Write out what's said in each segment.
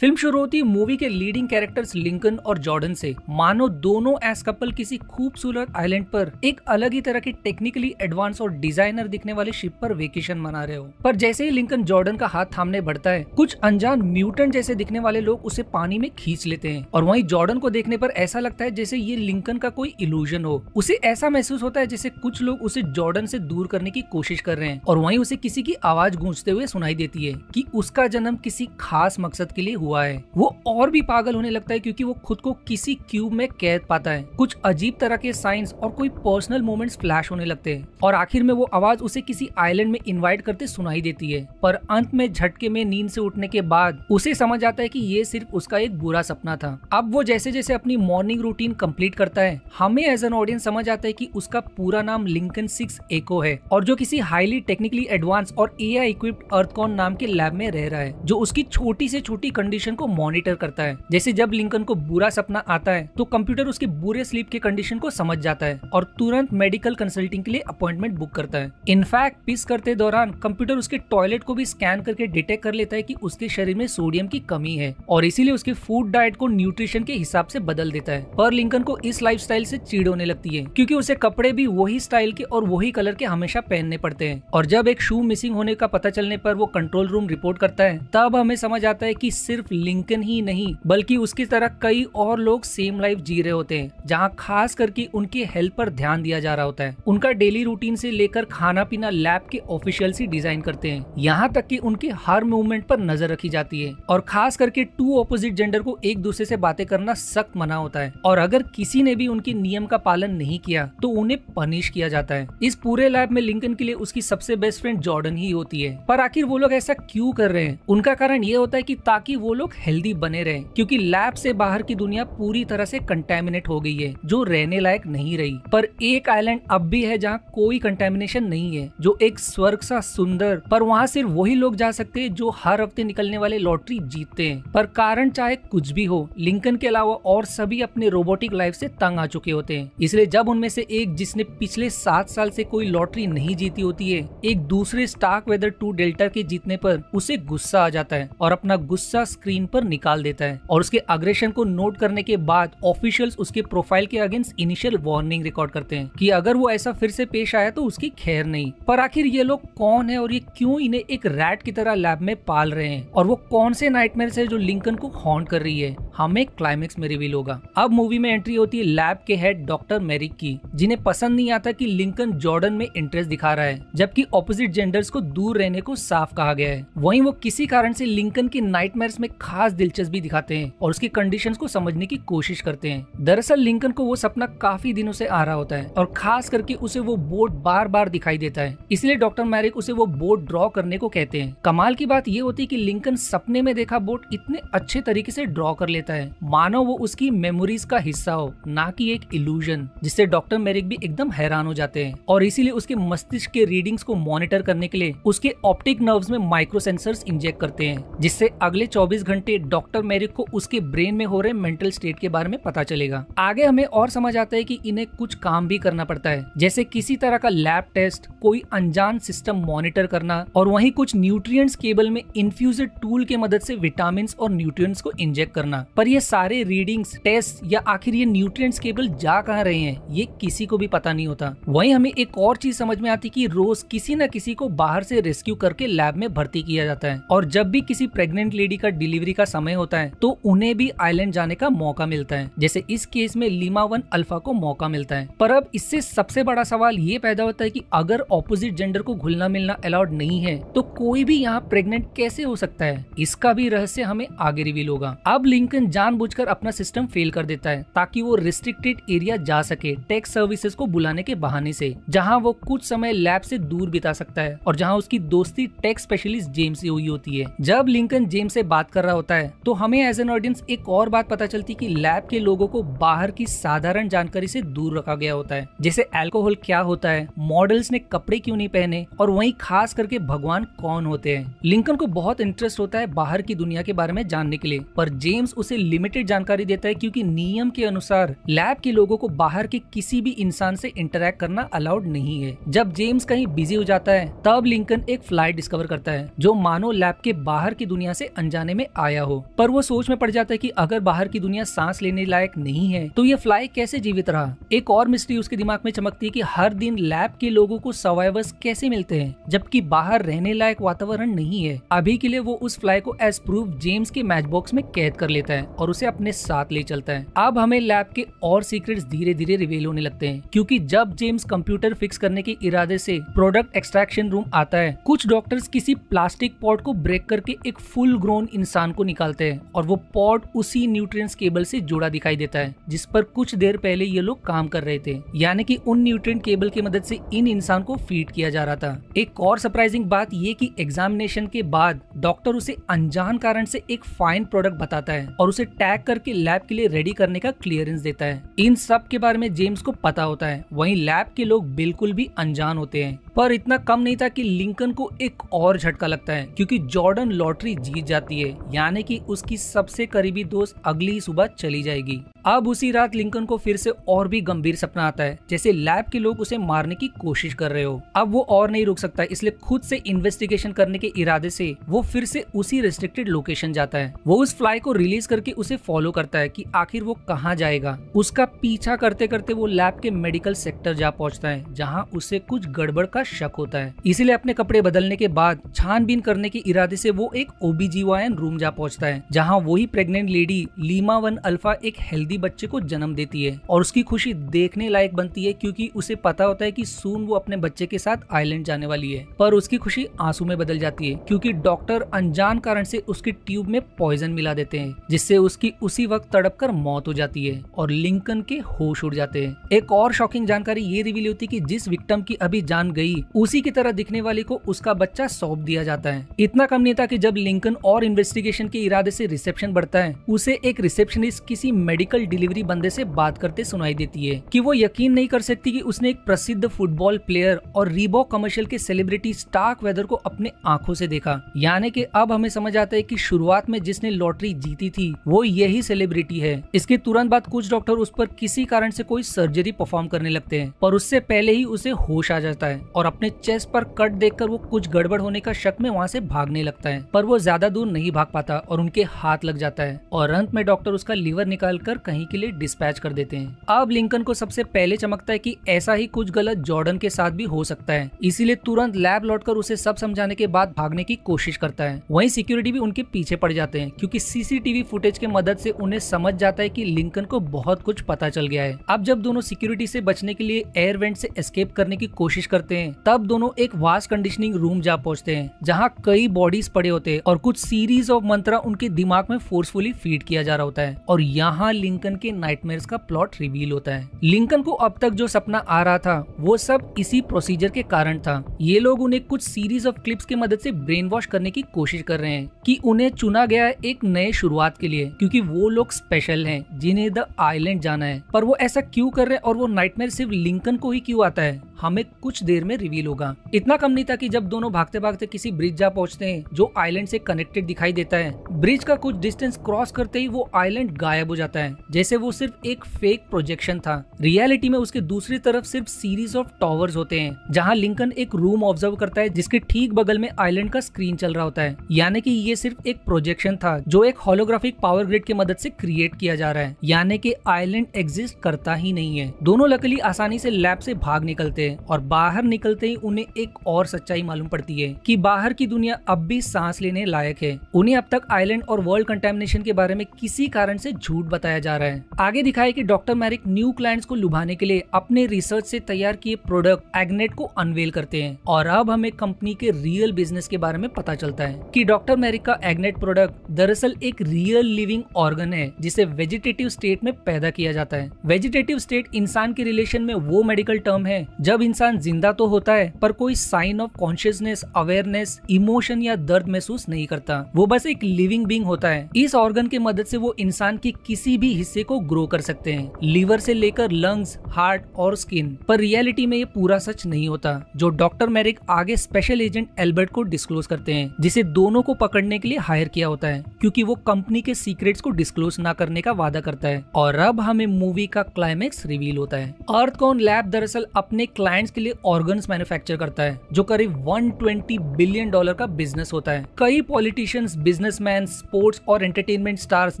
Film शुरू होती है मूवी के लीडिंग कैरेक्टर्स लिंकन और जॉर्डन से, मानो दोनों एस कपल किसी खूबसूरत आइलैंड पर एक अलग ही तरह की टेक्निकली एडवांस और डिजाइनर दिखने वाले शिप पर वेकेशन मना रहे हो। पर जैसे ही लिंकन जॉर्डन का हाथ थामने बढ़ता है, कुछ अनजान म्यूटेंट जैसे दिखने वाले लोग उसे पानी में खींच लेते हैं और वहीं जॉर्डन को देखने पर ऐसा लगता है जैसे ये लिंकन का कोई इल्यूजन हो। उसे ऐसा महसूस होता है जैसे कुछ लोग उसे जॉर्डन से दूर करने की कोशिश कर रहे हैं और वहीं उसे किसी की आवाज गूंजते हुए सुनाई देती है कि उसका जन्म किसी खास मकसद के लिए हुआ है। वो और भी पागल होने लगता है क्योंकि वो खुद को किसी क्यूब में कैद पाता है। कुछ अजीब तरह के साइंस और कोई पर्सनल मोमेंट्स फ्लैश होने लगते हैं और आखिर में वो आवाज उसे किसी आइलैंड में इनवाइट करते सुनाई देती है। पर अंत में झटके में नींद से उठने के बाद उसे समझ आता है कि ये सिर्फ उसका एक बुरा सपना था। अब वो जैसे जैसे अपनी मॉर्निंग रूटीन कंप्लीट करता है, हमें एज एन ऑडियंस समझ आता है कि उसका पूरा नाम लिंकन 6 एको है और जो किसी हाईली टेक्निकली एडवांस और एआई इक्विप्ड अर्थकॉन नाम के लैब में रह रहा है, जो उसकी छोटी से छोटी कंडीशन को मॉनिटर करता है। जैसे जब लिंकन को बुरा सपना आता है तो कंप्यूटर उसके बुरे स्लीप के कंडीशन को समझ जाता है और तुरंत मेडिकल कंसल्टिंग के लिए अपॉइंटमेंट बुक करता है। इनफैक्ट पिस करते दौरान कंप्यूटर उसके टॉयलेट को भी स्कैन करके डिटेक्ट कर लेता है कि उसके शरीर में सोडियम की कमी है और इसीलिए उसके फूड डाइट को न्यूट्रिशन के हिसाब से बदल देता है। पर लिंकन को इस लाइफस्टाइल से चिढ़ होने लगती है क्योंकि उसे कपड़े भी वही स्टाइल के और वही कलर के हमेशा पहनने पड़ते हैं और जब एक शू मिसिंग होने का पता चलने पर वो कंट्रोल रूम रिपोर्ट करता है, तब हमें समझ आता है कि सिर्फ लिंकन ही नहीं बल्कि उसकी तरह कई और लोग सेम लाइफ जी रहे होते हैं, जहां खास करके उनकी हेल्थ पर ध्यान दिया जा रहा होता है। उनका डेली रूटीन से लेकर खाना पीना लैब के ऑफिशियल्स ही डिजाइन करते हैं, यहाँ तक कि उनके हर मूवमेंट पर नजर रखी जाती है और खास करके टू ऑपोजिट जेंडर को एक दूसरे से बातें करना सख्त मना होता है और अगर किसी ने भी उनके नियम का पालन नहीं किया तो उन्हें पनिश किया जाता है। इस पूरे लैब में लिंकन के लिए उसकी सबसे बेस्ट फ्रेंड जॉर्डन ही होती है। पर आखिर वो लोग ऐसा क्यों कर रहे हैं? उनका कारण ये होता है कि ताकि वो लोग हेल्दी बने रहें, क्योंकि लैब से बाहर की दुनिया पूरी तरह से कंटेमिनेट हो गई है, जो रहने लायक नहीं रही। पर एक आइलैंड अब भी है जहाँ कोई कंटेमिनेशन नहीं है, जो एक स्वर्ग सा सुंदर, पर वहाँ सिर्फ वही लोग जा सकते हैं जो हर हफ्ते निकलने वाले लॉटरी जीतते हैं। पर कारण चाहे कुछ भी हो, लिंकन के अलावा और सभी अपने रोबोटिक लाइफ से तंग आ चुके होते हैं। इसलिए जब उनमें से एक, जिसने पिछले 7 साल से कोई लॉटरी नहीं जीती होती है, एक दूसरे स्टार्क वेदर 2 डेल्टा के जीतने पर उसे गुस्सा आ जाता है और अपना गुस्सा स्क्रीन पर निकाल देता है और उसके अग्रेशन को नोट करने के बाद ऑफिशियल्स उसके प्रोफाइल के अगेंस्ट इनिशियल वार्निंग रिकॉर्ड करते हैं कि अगर वो ऐसा फिर से पेश आया तो उसकी खैर नहीं। पर आखिर ये लोग कौन है और ये क्यों इन्हें एक रैट की तरह लैब में पाल रहे हैं और वो कौन से नाइटमेयर्स है जो लिंकन को हॉन्ट कर रही है, हमें क्लाइमेक्स में रिवील होगा। अब मूवी में एंट्री होती है लैब के हेड डॉक्टर मैरिक की, जिन्हें पसंद नहीं आता कि लिंकन जॉर्डन में इंटरेस्ट दिखा रहा है, जबकि ऑपोजिट जेंडर्स को दूर रहने को साफ कहा गया है। वहीं वो किसी कारण से लिंकन की नाइटमेयर्स में खास दिलचस्पी दिखाते हैं और उसकी कंडीशंस को समझने की कोशिश करते हैं। दरअसल लिंकन को वो सपना काफी दिनों से आ रहा होता है और खास करके उसे वो बोट बार बार दिखाई देता है, इसलिए डॉक्टर मैरिक उसे वो बोट ड्रॉ करने को कहते हैं। कमाल की बात ये होती है कि लिंकन सपने में देखा बोट इतने अच्छे तरीके से ड्रॉ कर लेता है, मानो वो उसकी मेमोरीज का हिस्सा हो, ना कि एक इल्यूजन, जिससे डॉक्टर मैरिक भी एकदम हैरान हो जाते हैं और इसीलिए उसके मस्तिष्क के रीडिंग्स को मॉनिटर करने के लिए उसके ऑप्टिक नर्व्स में माइक्रो सेंसर्स इंजेक्ट करते हैं, जिससे अगले 24 घंटे डॉक्टर मैरिक को उसके ब्रेन में हो रहे मेंटल स्टेट के बारे में पता चलेगा। आगे हमें और समझ आता है कि इन्हें कुछ काम भी करना पड़ता है, जैसे किसी तरह का लैब टेस्ट, कोई अनजान सिस्टम मॉनिटर करना और वहीं कुछ न्यूट्रिएंट्स केबल में इन्फ्यूज्ड टूल के मदद से विटामिन और न्यूट्रिएंट्स को इंजेक्ट करना। पर ये सारे रीडिंग्स, टेस्ट या आखिर ये न्यूट्रिएंट्स केबल जा कहाँ रहे हैं, ये किसी को भी पता नहीं होता। वहीं हमें एक और चीज समझ में आती कि रोज किसी न किसी को बाहर से रेस्क्यू करके लैब में भर्ती किया जाता है और जब भी किसी प्रेग्नेंट लेडी का डिलीवरी का समय होता है तो उन्हें भी आइलैंड जाने का मौका मिलता है, जैसे इस केस में लीमा 1 अल्फा को मौका मिलता है। पर अब इससे सबसे बड़ा सवाल ये पैदा होता है कि अगर ऑपोजिट जेंडर को घुलना मिलना अलाउड नहीं है तो कोई भी यहाँ प्रेग्नेंट कैसे हो सकता है? इसका भी रहस्य हमें आगे रिवील होगा। अब लिंकन जानबूझकर अपना सिस्टम फेल कर देता है ताकि वो रिस्ट्रिक्टेड एरिया जा सके टेक सर्विसेज को बुलाने के बहाने से, जहाँ वो कुछ समय लैब से दूर बिता सकता है और जहाँ उसकी दोस्ती टेक स्पेशलिस्ट जेम्स से हुई होती है। जब लिंकन जेम्स से बात कर रहा होता है तो हमें एज एन ऑडियंस एक और बात पता चलती कि लैब के लोगों को बाहर की साधारण जानकारी से दूर रखा गया होता है, जैसे अल्कोहल क्या होता है, मॉडल्स ने कपड़े क्यों नहीं पहने और वहीं खास करके भगवान कौन होते हैं। लिंकन को बहुत इंटरेस्ट होता है बाहर की दुनिया के बारे में जानने के लिए, पर जेम्स उसे लिमिटेड जानकारी देता है क्योंकि नियम के अनुसार लैब के लोगों को बाहर के किसी भी इंसान से इंटरेक्ट करना अलाउड नहीं है। जब जेम्स कहीं बिजी हो जाता है तब लिंकन एक फ्लाइट डिस्कवर करता है जो मानो लैब के बाहर की दुनिया से अनजाने में आया हो। पर वो सोच में पड़ जाता है कि अगर बाहर की दुनिया सांस लेने लायक नहीं है तो ये फ्लाई कैसे जीवित रहा। एक और मिस्ट्री उसके दिमाग में चमकती है कि हर दिन लैब के लोगों को सर्वाइवर्स कैसे मिलते हैं जबकि बाहर रहने लायक वातावरण नहीं है। अभी के लिए वो उस फ्लाई को एज प्रूफ जेम्स के मैच बॉक्स में कैद कर लेता है और उसे अपने साथ ले चलता है। अब हमें लैब के और सीक्रेट्स धीरे धीरे रिवील होने लगते हैं, क्योंकि जब जेम्स कंप्यूटर फिक्स करने के इरादे से प्रोडक्ट एक्सट्रैक्शन रूम आता है, कुछ डॉक्टर्स किसी प्लास्टिक पॉड को ब्रेक करके एक फुल ग्रोन इंसान को निकालते हैं और वो पॉड उसी न्यूट्रिएंट्स केबल से जुड़ा दिखाई देता है जिस पर कुछ देर पहले ये लोग काम कर रहे थे, यानी कि उन न्यूट्रिएंट केबल की मदद से इन इंसान को फीड किया जा रहा था। एक और सरप्राइजिंग बात ये कि एग्जामिनेशन के बाद डॉक्टर उसे अनजान कारण से एक फाइन प्रोडक्ट बताता है और उसे टैग करके लैब के लिए रेडी करने का क्लियरेंस देता है। इन सब के बारे में जेम्स को पता होता है, वहीं लैब के लोग बिल्कुल भी अनजान होते हैं। पर इतना कम नहीं था कि लिंकन को एक और झटका लगता है, क्योंकि जॉर्डन लॉटरी जीत जाती है, यानी कि उसकी सबसे करीबी दोस्त अगली ही सुबह चली जाएगी। अब उसी रात लिंकन को फिर से और भी गंभीर सपना आता है, जैसे लैब के लोग उसे मारने की कोशिश कर रहे हो। अब वो और नहीं रुक सकता, इसलिए खुद से इन्वेस्टिगेशन करने के इरादे से वो फिर से उसी रेस्ट्रिक्टेड लोकेशन जाता है। वो उस फ्लाई को रिलीज करके उसे फॉलो करता है कि आखिर वो कहाँ जाएगा। उसका पीछा करते करते वो लैब के मेडिकल सेक्टर जा पहुंचता है, जहाँ उसे कुछ गड़बड़ का शक होता है। इसीलिए अपने कपड़े बदलने के बाद छानबीन करने के इरादे से वो एक OBGYN रूम जा पहुंचता है, जहाँ वही प्रेग्नेंट लेडी लीमा 1 अल्फा एक हेल्दी बच्चे को जन्म देती है और उसकी खुशी देखने लायक बनती है, क्योंकि उसे पता होता है कि सून वो अपने बच्चे के साथ आइलैंड जाने वाली है। पर उसकी खुशी आंसू में बदल जाती है, क्योंकि डॉक्टर अनजान कारण से उसकी ट्यूब में पॉइजन मिला देते हैं, जिससे उसकी उसी वक्त तड़पकर मौत हो जाती है और लिंकन के होश उड़ जाते हैं। एक और शॉकिंग जानकारी ये रिवील होती है कि जिस विक्टिम की अभी जान गई उसी की तरह दिखने वाले को उसका बच्चा सौंप दिया जाता है। इतना कम नहीं था कि जब लिंकन और इन्वेस्टिगेशन के इरादे से रिसेप्शन बढ़ता है, उसे एक रिसेप्शनिस्ट किसी मेडिकल डिलीवरी बंदे से बात करते सुनाई देती है कि वो यकीन नहीं कर सकती कि उसने एक प्रसिद्ध फुटबॉल प्लेयर और रीबॉक कमर्शियल के सेलिब्रिटी स्टार्क वेदर को अपने आंखों से देखा। यानी कि अब हमें समझ आता है कि शुरुआत में जिसने लॉटरी जीती थी वो यही सेलिब्रिटी है। इसके तुरंत बाद कुछ डॉक्टर उस पर किसी कारण से कोई सर्जरी परफॉर्म करने लगते हैं, पर उससे पहले ही उसे होश आ जाता है और अपने चेस्ट पर कट देखकर वो कुछ गड़बड़ होने का शक में वहाँ से भागने लगता है। पर वो ज्यादा दूर नहीं भाग पाता और उनके हाथ लग जाता है और अंत में डॉक्टर उसका लीवर निकाल कर कहीं के लिए डिस्पैच कर देते हैं। अब लिंकन को सबसे पहले चमकता है कि ऐसा ही कुछ गलत जॉर्डन के साथ भी हो सकता है, इसीलिए तुरंत लैब लौटकर उसे सब समझाने के बाद भागने की कोशिश करता है। वहीं सिक्योरिटी भी उनके पीछे पड़ जाते हैं, क्योंकि CCTV फुटेज के मदद से उन्हें समझ जाता है कि लिंकन को बहुत कुछ पता चल गया है। अब जब दोनों सिक्योरिटी से बचने के लिए एयर वेंट से एस्केप करने की कोशिश करते हैं, तब दोनों एक वास्ट कंडीशनिंग रूम जा पहुंचते हैं, जहां कई बॉडीज पड़े होते हैं और कुछ सीरीज ऑफ मंत्रा उनके दिमाग में फोर्सफुली फीड किया जा रहा होता है। और यहाँ लिंकन के नाइटमेयर्स का प्लॉट रिवील होता है। लिंकन को अब तक जो सपना आ रहा था वो सब इसी प्रोसीजर के कारण था। ये लोग उन्हें कुछ सीरीज ऑफ क्लिप्स की मदद से ब्रेन वॉश करने की कोशिश कर रहे हैं कि उन्हें चुना गया है एक नए शुरुआत के लिए, क्योंकि वो लोग स्पेशल हैं जिन्हें द आइलैंड जाना है। पर वो ऐसा क्यों कर रहे हैं और वो नाइटमेयर सिर्फ लिंकन को ही क्यों आता है, हमें कुछ देर में रिवील होगा। इतना कम नहीं था कि जब दोनों भागते भागते किसी ब्रिज जा पहुंचते हैं जो आइलैंड से कनेक्टेड दिखाई देता है, ब्रिज का कुछ डिस्टेंस क्रॉस करते ही वो आइलैंड गायब हो जाता है, जैसे वो सिर्फ एक फेक प्रोजेक्शन था। रियलिटी में उसके दूसरी तरफ सिर्फ सीरीज ऑफ टावर्स होते हैं, जहां लिंकन एक रूम ऑब्जर्व करता है जिसके ठीक बगल में आइलैंड का स्क्रीन चल रहा होता है। यानी कि ये सिर्फ एक प्रोजेक्शन था जो एक होलोग्राफिक पावर ग्रिड की मदद से क्रिएट किया जा रहा है, यानी कि आइलैंड एग्जिस्ट करता ही नहीं है। दोनों लकीली आसानी से लैब से भाग निकलते हैं और बाहर निकलते ही उन्हें एक और सच्चाई मालूम पड़ती है कि बाहर की दुनिया अब भी सांस लेने लायक है। उन्हें अब तक आइलैंड और वर्ल्ड कंटेमिनेशन के बारे में किसी कारण से झूठ बताया जा रहा है। आगे दिखाया कि डॉक्टर मैरिक न्यू क्लाइंट्स को लुभाने के लिए अपने रिसर्च से तैयार किए प्रोडक्ट एग्नेट को अनवेल करते हैं और अब हमें कंपनी के रियल बिजनेस के बारे में पता चलता है कि डॉक्टर मैरिक का एग्नेट प्रोडक्ट दरअसल एक रियल लिविंग ऑर्गन है जिसे वेजिटेटिव स्टेट में पैदा किया जाता है। वेजिटेटिव स्टेट इंसान के रिलेशन में वो मेडिकल टर्म है जब इंसान जिंदा तो होता है पर कोई sign of consciousness, awareness, emotion या दर्द महसूस नहीं करता। वो बस एक लिविंग बीइंग होता है। इस ऑर्गन की मदद से वो इंसान के किसी भी हिस्से को ग्रो कर सकते हैं, लीवर से लेकर लंग्स, हार्ट और स्किन। पर रियलिटी में ये पूरा सच नहीं होता, जो डॉक्टर मैरिक आगे स्पेशल एजेंट एल्बर्ट को डिस्क्लोज करते हैं, जिसे दोनों को पकड़ने के लिए हायर किया होता है, क्योंकि वो कंपनी के सीक्रेट्स को डिस्क्लोज ना करने का वादा करता है। और अब हमें मूवी का क्लाइमेक्स रिवील होता है। अर्थकॉन लैब दरअसल अपने क्लाइंट्स के लिए ऑर्गन्स मैन्युफैक्चर करता है, जो करीब $120 बिलियन का बिजनेस होता है। कई पॉलिटिशियंस, बिजनेसमैन, स्पोर्ट्स और एंटरटेनमेंट स्टार्स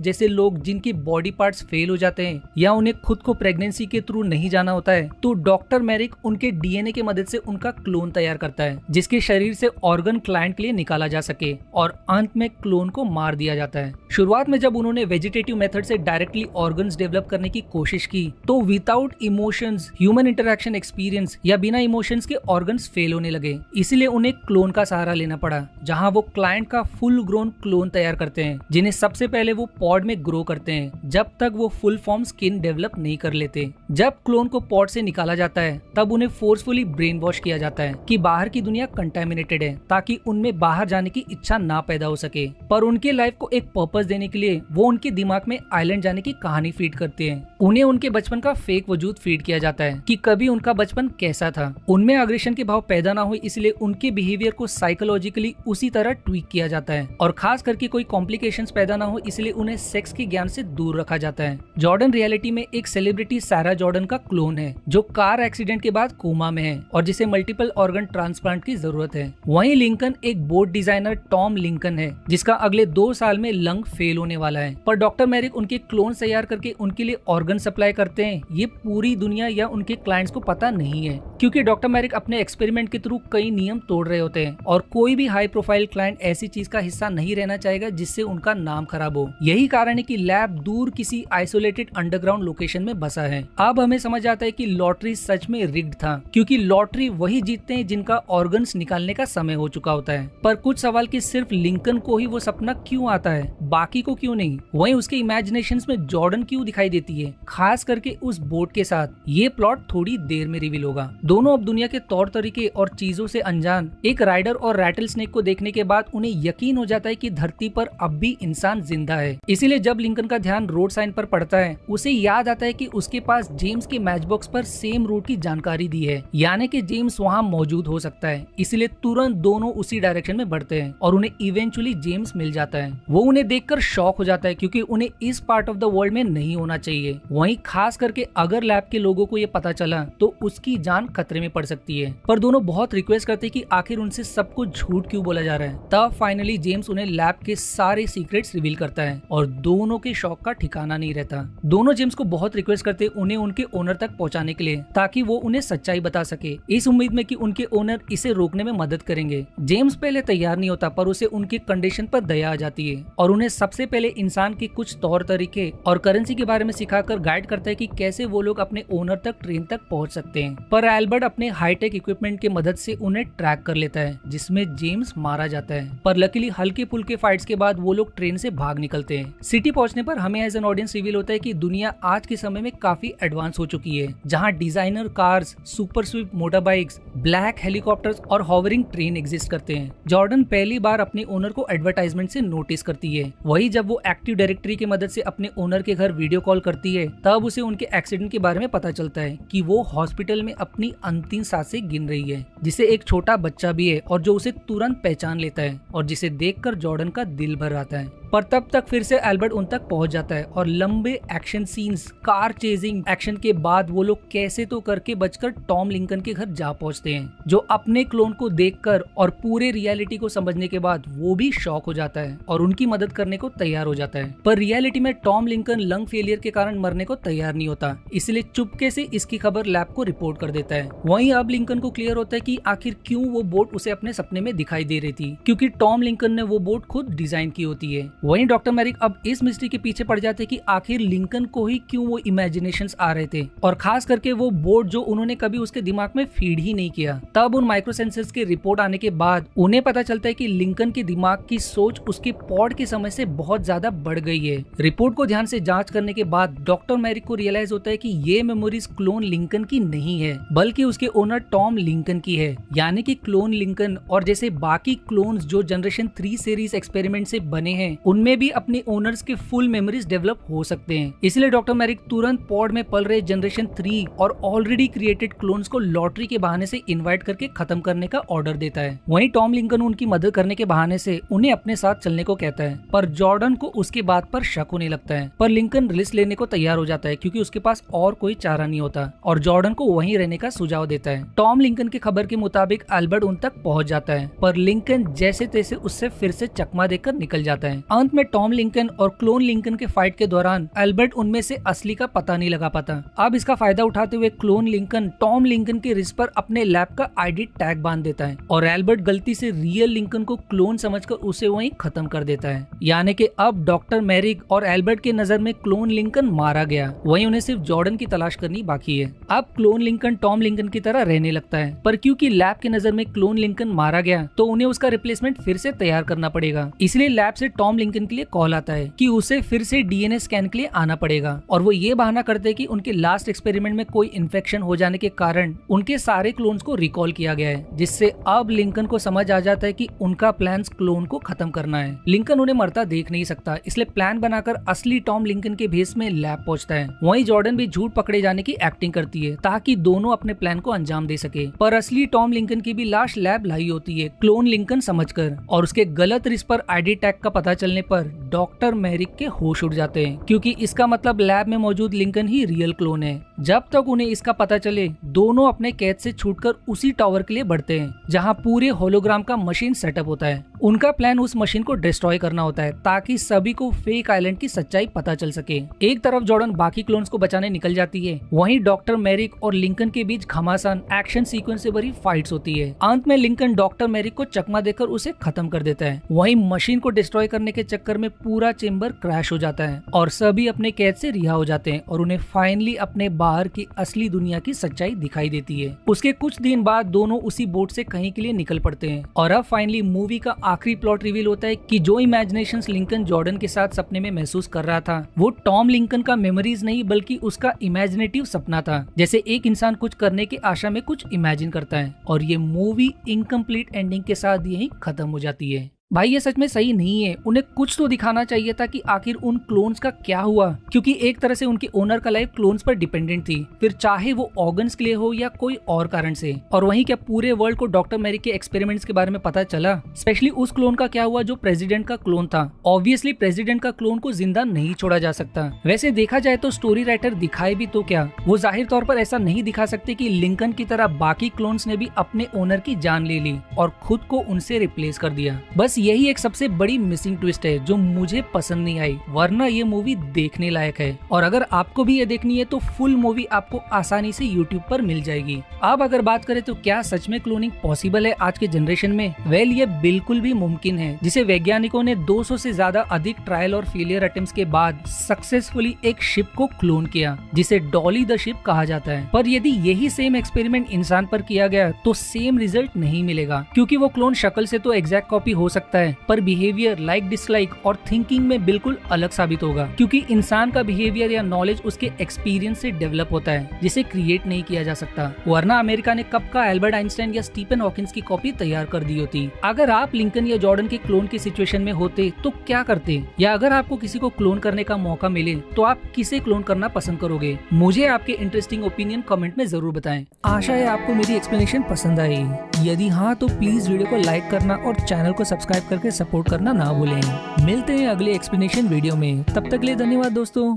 जैसे लोग जिनकी बॉडी पार्ट्स फेल हो जाते हैं या उन्हें खुद को प्रेगनेंसी के थ्रू नहीं जाना होता है, तो डॉक्टर मैरिक उनके डीएनए की मदद से उनका क्लोन तैयार करता है, जिसके शरीर से ऑर्गन क्लाइंट के लिए निकाला जा सके और अंत में क्लोन को मार दिया जाता है। शुरुआत में जब उन्होंने वेजिटेटिव मेथड से डायरेक्टली ऑर्गन्स डेवलप करने की कोशिश की, तो without emotions, human interaction experience या बिना इमोशंस के ऑर्गन्स फेल होने लगे। इसलिए उन्हें क्लोन का सहारा लेना पड़ा, जहां वो क्लाइंट का फुल ग्रोन क्लोन तैयार करते हैं, जिन्हें सबसे पहले वो पॉड में ग्रो करते हैं जब तक वो फुल फॉर्म स्किन डेवलप नहीं कर लेते। जब क्लोन को पॉड से निकाला जाता है, तब उन्हें फोर्सफुली ब्रेन वॉश किया जाता है कि बाहर की दुनिया कंटेमिनेटेड है, ताकि उनमें बाहर जाने की इच्छा ना पैदा हो सके। पर उनके लाइफ को एक पर्पस देने के लिए वो उनके दिमाग में आइलैंड जाने की कहानी फीड करते हैं। उन्हें उनके बचपन का फेक वजूद फीड किया जाता है कि कभी उनका बचपन कैसा था। उनमें अग्रेशन के भाव पैदा ना हो, इसलिए उनके बिहेवियर को साइकोलॉजिकली उसी तरह ट्वीक किया जाता है और खास करके कोई कॉम्प्लिकेशंस पैदा ना हो, इसलिए उन्हें सेक्स के ज्ञान से दूर रखा जाता है। जॉर्डन रियलिटी में एक सेलिब्रिटी सारा जॉर्डन का क्लोन है, जो कार एक्सीडेंट के बाद कोमा में है और जिसे मल्टीपल ऑर्गन ट्रांसप्लांट की जरूरत है। वहीं लिंकन एक बोट डिजाइनर टॉम लिंकन है, जिसका अगले 2 साल में लंग फेल होने वाला है। पर डॉक्टर मैरिक उनके क्लोन तैयार करके उनके लिए ऑर्गन सप्लाई करते हैं। ये पूरी दुनिया या उनके क्लाइंट्स को पता नहीं है, क्योंकि डॉक्टर मैरिक अपने एक्सपेरिमेंट के थ्रू कई नियम तोड़ रहे होते हैं और कोई भी हाई प्रोफाइल क्लाइंट ऐसी चीज का हिस्सा नहीं रहना चाहेगा जिससे उनका नाम खराब हो। यही कारण है कि लैब दूर किसी आइसोलेटेड अंडरग्राउंड लोकेशन में बसा है। अब हमें समझ आता है कि लॉटरी सच में रिग्ड था, क्योंकि लॉटरी वही जीतते हैं जिनका ऑर्गन्स निकालने का समय हो चुका होता है। पर कुछ सवाल कि सिर्फ लिंकन को ही वो सपना क्यों आता है, बाकी को क्यों नहीं? वहीं उसके इमेजिनेशंस में जॉर्डन क्यों दिखाई देती है, खास करके उस बोट के साथ? ये प्लॉट थोड़ी देर में रिवील होगा। दोनों अब दुनिया के तौर तरीके और चीजों से अनजान एक राइडर और रैटल स्नेक को देखने के बाद उन्हें यकीन हो जाता है कि धरती पर अब भी इंसान जिंदा है। इसीलिए जब लिंकन का ध्यान रोड साइन पर पड़ता है, उसे याद आता है कि उसके पास जेम्स के मैच बॉक्स पर सेम रूट की जानकारी दी है, यानी कि जेम्स वहाँ मौजूद हो सकता है। इसलिए तुरंत दोनों उसी डायरेक्शन में बढ़ते हैं और उन्हें इवेंचुअली जेम्स मिल जाता है। वो उन्हें देखकर शॉक हो जाता है, क्योंकि उन्हें इस पार्ट ऑफ द वर्ल्ड में नहीं होना चाहिए। वहीं खास करके अगर लैब के लोगों को ये पता चला तो उसकी जान खतरे में पड़ सकती है। पर दोनों बहुत रिक्वेस्ट करते हैं कि आखिर उनसे सब कुछ झूठ क्यों बोला जा रहा है। तब फाइनली जेम्स उन्हें लैब के सारे सीक्रेट्स रिवील करता है और दोनों के शौक का ठिकाना नहीं रहता। दोनों जेम्स को बहुत रिक्वेस्ट करते उन्हें उनके ओनर तक पहुंचाने के लिए, ताकि वो उन्हें सच्चाई बता सके, इस उम्मीद में कि उनके ओनर इसे रोकने में मदद करेंगे। जेम्स पहले तैयार नहीं होता, पर उसे उनके कंडीशन पर दया आ जाती है और उन्हें सबसे पहले इंसान के कुछ तौर तरीके और करेंसी के बारे में सिखाकर गाइड करता है कि कैसे वो लोग अपने ओनर तक ट्रेन तक पहुंच सकते हैं। पर एल्बर्ट अपने हाईटेक इक्विपमेंट की मदद से उन्हें ट्रैक कर लेता है, जिसमें जेम्स मारा जाता है। पर लकीली हल्के फुल्के फाइट्स के बाद वो लोग ट्रेन से भाग निकलते हैं। सिटी पहुंचने पर हमें एज एन ऑडियंस रिवील होता है कि दुनिया आज के समय में काफी एडवांस हो चुकी है, जहां designer cars, super Swift motor bikes, black helicopters और हॉवरिंग ट्रेन एग्जिस्ट करते हैं। जॉर्डन पहली बार अपने ओनर को एडवर्टाइजमेंट से नोटिस करती है। वही जब वो एक्टिव डायरेक्टरी की मदद से अपने ओनर के घर वीडियो कॉल करती है, तब उसे उनके एक्सीडेंट के बारे में पता चलता है कि वो हॉस्पिटल में अपनी अंतिम सांसें गिन रही है, जिसे एक छोटा बच्चा भी है और जो उसे तुरंत पहचान लेता है और जिसे देखकर जॉर्डन का दिल भर आता है। पर तब तक फिर से एल्बर्ट उन तक पहुंच जाता है और लंबे action scenes, car chasing action के बाद वो लोग कैसे तो करके बचकर टॉम लिंकन के घर जा पहुंचते हैं, जो अपने क्लोन को देखकर और पूरे रियलिटी को समझने के बाद वो भी शॉक हो जाता है और उनकी मदद करने को तैयार हो जाता है। पर रियलिटी में टॉम लिंकन लंग फेलियर के कारण मरने को तैयार नहीं होता, इसलिए चुपके से इसकी खबर लैब को रिपोर्ट कर देता है। वहीं अब लिंकन को क्लियर होता है कि आखिर क्यों वो बोट उसे अपने सपने में दिखाई दे रही थी, क्योंकि टॉम लिंकन ने वो बोट खुद डिजाइन की होती है। वहीं डॉक्टर मैरिक अब इस मिस्ट्री के पीछे पड़ जाते हैं कि आखिर लिंकन को ही क्यों वो इमेजिनेशंस आ रहे थे, और खास करके वो बोर्ड जो उन्होंने कभी उसके दिमाग में फीड ही नहीं किया। तब उन माइक्रो सेंसर्स की रिपोर्ट आने के बाद उन्हें पता चलता है कि लिंकन के दिमाग की सोच उसके पॉड के समय से बहुत ज्यादा बढ़ गई है। रिपोर्ट को ध्यान से जांच करने के बाद डॉक्टर मैरिक को रियलाइज होता है कि ये मेमोरीज क्लोन लिंकन की नहीं है, बल्कि उसके ओनर टॉम लिंकन की है। यानी कि क्लोन लिंकन और जैसे बाकी क्लोन्स जो जनरेशन 3 सीरीज एक्सपेरिमेंट से बने हैं, उनमें भी अपने ओनर्स के फुल मेमोरीज डेवलप हो सकते हैं। इसलिए डॉक्टर मैरिक तुरंत पॉड में पल रहे जनरेशन 3 और ऑलरेडी क्रिएटेड क्लोन्स को लॉटरी के बहाने से इनवाइट करके खत्म करने का ऑर्डर देता है। वहीं टॉम लिंकन उनकी मदद करने के बहाने से उन्हें अपने साथ चलने को कहता है, पर जॉर्डन को उसकी बात पर शक होने लगता है। पर लिंकन रिस्क लेने को तैयार हो जाता है क्योंकि उसके पास और कोई चारा नहीं होता और जॉर्डन को वहीं रहने का सुझाव देता है। टॉम लिंकन की खबर के मुताबिक एल्बर्ट उन तक पहुंच जाता है, पर लिंकन जैसे तैसे उससे फिर से चकमा देकर निकल जाता है। अंत में टॉम लिंकन और क्लोन लिंकन के फाइट के दौरान एल्बर्ट उनमें से असली का पता नहीं लगा पाता। अब इसका फायदा उठाते हुए क्लोन लिंकन टॉम लिंकन के रिस्ट पर अपने लैब का आईडी टैग बांध देता है और एल्बर्ट गलती से रियल लिंकन को क्लोन समझकर उसे वहीं खत्म कर देता है। यानी कि अब डॉक्टर मैरिक और एल्बर्ट के नजर में क्लोन लिंकन मारा गया, वहीं उन्हें सिर्फ जॉर्डन की तलाश करनी बाकी है। अब क्लोन लिंकन टॉम लिंकन की तरह रहने लगता है, पर क्योंकि लैब की नजर में क्लोन लिंकन मारा गया तो उन्हें उसका रिप्लेसमेंट फिर से तैयार करना पड़ेगा। इसलिए लैब से टॉम लिंकन के लिए कॉल आता है कि उसे फिर से डीएनए स्कैन के लिए आना पड़ेगा और वो ये बहाना करते हैं कि उनके लास्ट एक्सपेरिमेंट में कोई इन्फेक्शन हो जाने के कारण उनके सारे क्लोन्स को रिकॉल किया गया है, जिससे अब लिंकन को समझ आ जाता है कि उनका प्लान क्लोन को खत्म करना है। लिंकन उन्हें मरता देख नहीं सकता, इसलिए प्लान बनाकर असली टॉम लिंकन के भेस में लैब पहुंचता है। वहीं जॉर्डन भी झूठ पकड़े जाने की एक्टिंग करती है ताकि दोनों अपने प्लान को अंजाम दे सके, पर असली टॉम लिंकन की भी लाश लैब लाई होती है क्लोन लिंकन समझकर, और उसके गलत रिस्ट पर आईडी टैग का पता चलने पर डॉक्टर मैरिक के होश उड़ जाते हैं क्योंकि इसका मतलब लैब में मौजूद लिंकन ही रियल क्लोन है। जब तक उन्हें इसका पता चले दोनों अपने कैद से छूटकर उसी टावर के लिए बढ़ते हैं जहां पूरे होलोग्राम का मशीन सेटअप होता है। उनका प्लान उस मशीन को डिस्ट्रॉय करना होता है ताकि सभी को फेक आइलैंड की सच्चाई पता चल सके। एक तरफ जॉर्डन बाकी क्लोन्स को बचाने निकल जाती है, वहीं डॉक्टर मैरिक और लिंकन के बीच घमासान एक्शन सीक्वेंस से भरी फाइट्स होती है। अंत में लिंकन डॉक्टर मैरिक को चकमा देकर उसे खत्म कर देता है। वहीं मशीन को डिस्ट्रॉय करने के चक्कर में पूरा चेम्बर क्रैश हो जाता है और सभी अपने कैद से रिहा हो जाते हैं और उन्हें फाइनली अपने बाहर की असली दुनिया की सच्चाई दिखाई देती है। उसके कुछ दिन बाद दोनों उसी बोट से कहीं के लिए निकल पड़ते हैं और अब फाइनली मूवी का आखिरी प्लॉट रिवील होता है कि जो इमेजिनेशंस लिंकन जॉर्डन के साथ सपने में महसूस कर रहा था वो टॉम लिंकन का मेमोरीज नहीं बल्कि उसका इमेजिनेटिव सपना था। जैसे एक इंसान कुछ करने की आशा में कुछ इमेजिन करता है और ये मूवी इनकम्प्लीट एंडिंग के साथ यही खत्म हो जाती है। भाई ये सच में सही नहीं है, उन्हें कुछ तो दिखाना चाहिए था कि आखिर उन क्लोन्स का क्या हुआ, क्योंकि एक तरह से उनके ओनर का लाइफ क्लोन्स पर डिपेंडेंट थी, फिर चाहे वो ऑर्गन्स के लिए हो या कोई और कारण से। और वहीं क्या पूरे वर्ल्ड को डॉक्टर मैरिक के एक्सपेरिमेंट्स के बारे में पता चला? स्पेशली उस क्लोन का क्या हुआ जो प्रेसिडेंट का क्लोन था? ऑब्वियसली प्रेसिडेंट का क्लोन को जिंदा नहीं छोड़ा जा सकता। वैसे देखा जाए तो स्टोरी राइटर दिखाए भी तो क्या, वो जाहिर तौर पर ऐसा नहीं दिखा सकते कि लिंकन की तरह बाकी क्लोन्स ने भी अपने ओनर की जान ले ली और खुद को उनसे रिप्लेस कर दिया। बस यही एक सबसे बड़ी मिसिंग ट्विस्ट है जो मुझे पसंद नहीं आई, वरना ये मूवी देखने लायक है। और अगर आपको भी ये देखनी है तो फुल मूवी आपको आसानी से YouTube पर मिल जाएगी। अब अगर बात करें तो क्या सच में क्लोनिंग पॉसिबल है आज के जनरेशन में? वेल ये बिल्कुल भी मुमकिन है, जिसे वैज्ञानिकों ने 200 से ज्यादा अधिक ट्रायल और फेलियर अटेम्प्ट्स के बाद सक्सेसफुली एक शिप को क्लोन किया जिसे डॉली द शिप कहा जाता है। पर यदि यही सेम एक्सपेरिमेंट इंसान पर किया गया तो सेम रिजल्ट नहीं मिलेगा, क्योंकि वो क्लोन शक्ल से तो एग्जैक्ट कॉपी हो सकता है पर बिहेवियर, लाइक डिसलाइक और थिंकिंग में बिल्कुल अलग साबित होगा, क्योंकि इंसान का बिहेवियर या नॉलेज उसके एक्सपीरियंस से डेवलप होता है जिसे क्रिएट नहीं किया जा सकता। वरना अमेरिका ने कब का एल्बर्ट आइंस्टाइन या स्टीफन हॉकिंस की कॉपी तैयार कर दी होती। अगर आप लिंकन या जॉर्डन के क्लोन की सिचुएशन में होते तो क्या करते? या अगर आपको किसी को क्लोन करने का मौका मिले तो आप किसे क्लोन करना पसंद करोगे? मुझे आपके इंटरेस्टिंग ओपिनियन कमेंट में जरूर बताएं। आशा है आपको मेरी एक्सप्लेनेशन पसंद आई। यदि हाँ तो प्लीज वीडियो को लाइक करना और चैनल को सब्सक्राइब करके सपोर्ट करना ना भूलें। मिलते हैं अगले एक्सप्लेनेशन वीडियो में, तब तक के लिए धन्यवाद दोस्तों।